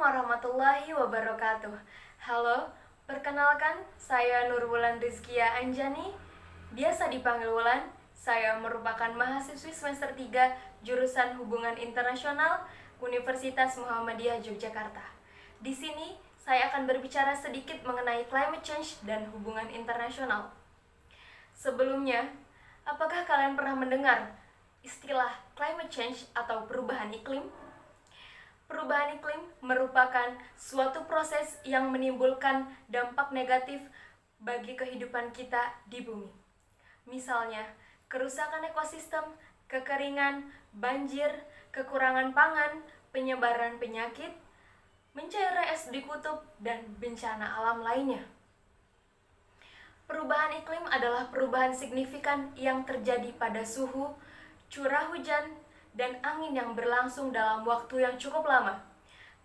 warahmatullahi wabarakatuh. Halo, perkenalkan saya Nurwulan Rizkia Anjani. Biasa dipanggil Wulan. Saya merupakan mahasiswi semester 3 jurusan Hubungan Internasional Universitas Muhammadiyah Yogyakarta. Di sini saya akan berbicara sedikit mengenai climate change dan hubungan internasional. Sebelumnya, apakah kalian pernah mendengar istilah climate change atau perubahan iklim? Perubahan iklim merupakan suatu proses yang menimbulkan dampak negatif bagi kehidupan kita di bumi. Misalnya, kerusakan ekosistem, kekeringan, banjir, kekurangan pangan, penyebaran penyakit, mencairnya es di kutub, dan bencana alam lainnya. Perubahan iklim adalah perubahan signifikan yang terjadi pada suhu, curah hujan, dan angin yang berlangsung dalam waktu yang cukup lama,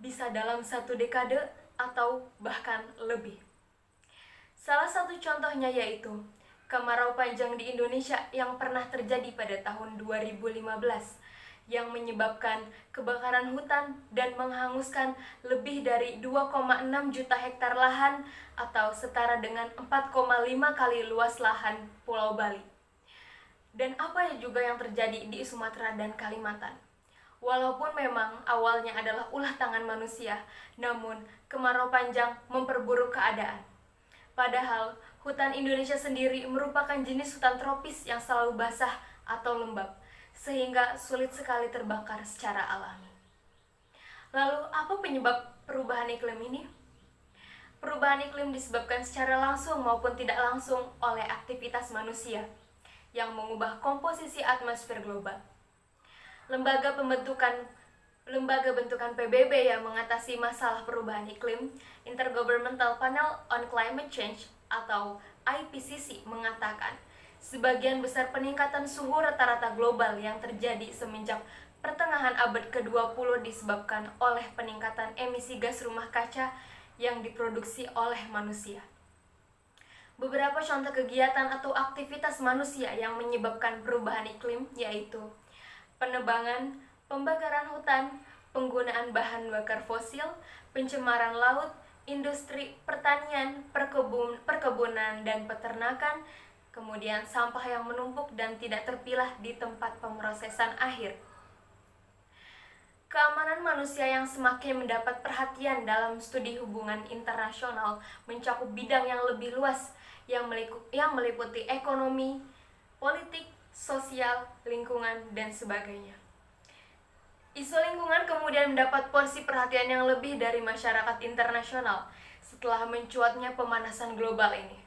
bisa dalam 1 dekade atau bahkan lebih. Salah satu contohnya yaitu kemarau panjang di Indonesia yang pernah terjadi pada tahun 2015, yang menyebabkan kebakaran hutan dan menghanguskan lebih dari 2,6 juta hektar lahan atau setara dengan 4,5 kali luas lahan Pulau Bali. Dan apa juga yang terjadi di Sumatera dan Kalimantan. Walaupun memang awalnya adalah ulah tangan manusia, namun kemarau panjang memperburuk keadaan. Padahal hutan Indonesia sendiri merupakan jenis hutan tropis yang selalu basah atau lembab, sehingga sulit sekali terbakar secara alami. Lalu apa penyebab perubahan iklim ini? Perubahan iklim disebabkan secara langsung maupun tidak langsung oleh aktivitas manusia yang mengubah komposisi atmosfer global. Lembaga bentukan PBB yang mengatasi masalah perubahan iklim, Intergovernmental Panel on Climate Change atau IPCC, mengatakan sebagian besar peningkatan suhu rata-rata global yang terjadi semenjak pertengahan abad ke-20 disebabkan oleh peningkatan emisi gas rumah kaca yang diproduksi oleh manusia. Beberapa contoh kegiatan atau aktivitas manusia yang menyebabkan perubahan iklim yaitu penebangan, pembakaran hutan, penggunaan bahan bakar fosil, pencemaran laut, industri pertanian, perkebunan dan peternakan, kemudian sampah yang menumpuk dan tidak terpilah di tempat pemrosesan akhir. Keamanan manusia yang semakin mendapat perhatian dalam studi hubungan internasional mencakup bidang yang lebih luas yang meliputi ekonomi, politik, sosial, lingkungan, dan sebagainya. Isu lingkungan kemudian mendapat porsi perhatian yang lebih dari masyarakat internasional setelah mencuatnya pemanasan global ini.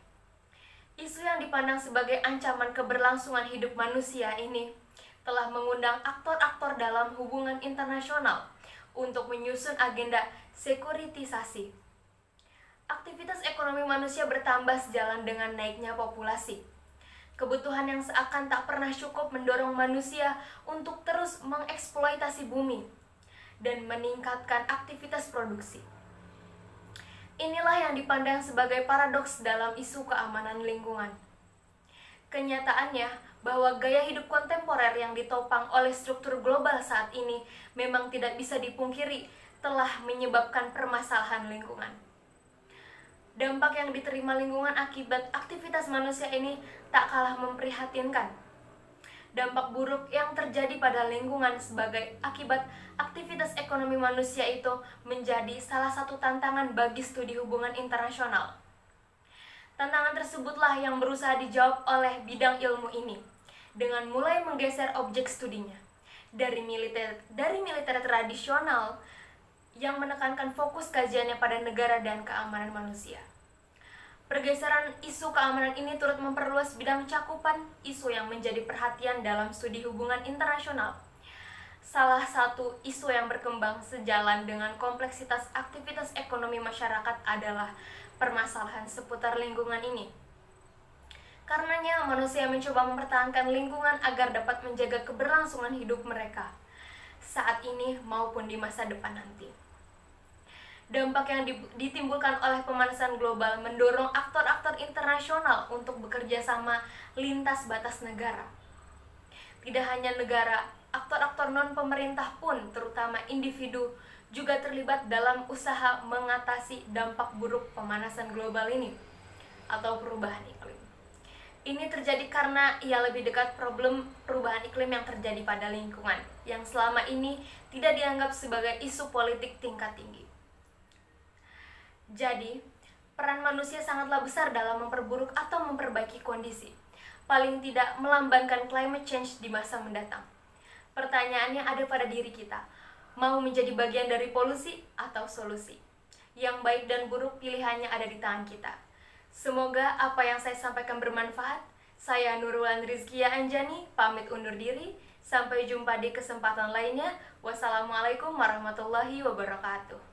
Isu yang dipandang sebagai ancaman keberlangsungan hidup manusia ini telah mengundang aktor-aktor dalam hubungan internasional untuk menyusun agenda sekuritisasi. Aktivitas ekonomi manusia bertambah sejalan dengan naiknya populasi. Kebutuhan yang seakan tak pernah cukup mendorong manusia untuk terus mengeksploitasi bumi dan meningkatkan aktivitas produksi. Inilah yang dipandang sebagai paradoks dalam isu keamanan lingkungan. Kenyataannya bahwa gaya hidup kontemporer yang ditopang oleh struktur global saat ini memang tidak bisa dipungkiri telah menyebabkan permasalahan lingkungan. Dampak yang diterima lingkungan akibat aktivitas manusia ini tak kalah memprihatinkan. Dampak buruk yang terjadi pada lingkungan sebagai akibat aktivitas ekonomi manusia itu menjadi salah satu tantangan bagi studi hubungan internasional. Tantangan tersebutlah yang berusaha dijawab oleh bidang ilmu ini dengan mulai menggeser objek studinya dari militer tradisional yang menekankan fokus kajiannya pada negara dan keamanan manusia. Pergeseran isu keamanan ini turut memperluas bidang cakupan isu yang menjadi perhatian dalam studi hubungan internasional. Salah satu isu yang berkembang sejalan dengan kompleksitas aktivitas ekonomi masyarakat adalah permasalahan seputar lingkungan ini. Karenanya, manusia mencoba mempertahankan lingkungan agar dapat menjaga keberlangsungan hidup mereka saat ini maupun di masa depan nanti. Dampak yang ditimbulkan oleh pemanasan global mendorong aktor-aktor internasional untuk bekerja sama lintas batas negara. Tidak hanya negara aktor-aktor non-pemerintah pun, terutama individu, juga terlibat dalam usaha mengatasi dampak buruk pemanasan global ini atau perubahan iklim. Ini terjadi karena ia lebih dekat problem perubahan iklim yang terjadi pada lingkungan, yang selama ini tidak dianggap sebagai isu politik tingkat tinggi. Jadi, peran manusia sangatlah besar dalam memperburuk atau memperbaiki kondisi, paling tidak melambangkan climate change di masa mendatang. Pertanyaannya ada pada diri kita, mau menjadi bagian dari polusi atau solusi? Yang baik dan buruk pilihannya ada di tangan kita. Semoga apa yang saya sampaikan bermanfaat. Saya Nurul Rizkia Anjani, pamit undur diri. Sampai jumpa di kesempatan lainnya. Wassalamualaikum warahmatullahi wabarakatuh.